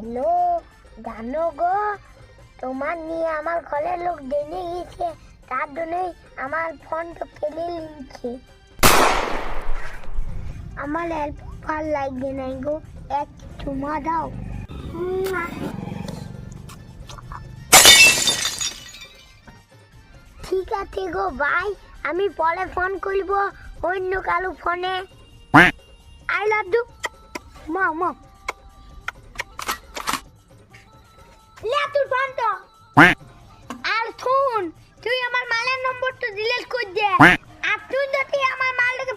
Hello, জানো গো, তোমার নিয়ে আমার ঘরের লোক জেনে গেছে, তার জন্যই আমার ফোনটা কেড়ে নিচ্ছে। আমার হেল্প ভাল লাগবে না গো, এক চুমা দাও। ঠিক আছে গো ভাই, আমি পরে ফোন করব অন্য কারো ফোনে। I love you. মা মা লে তোর ফোনটা। আর শুন, তুই আমার মালের নম্বরটা ডিলিট করে দে। আর তুই যদি আমার মালটাকে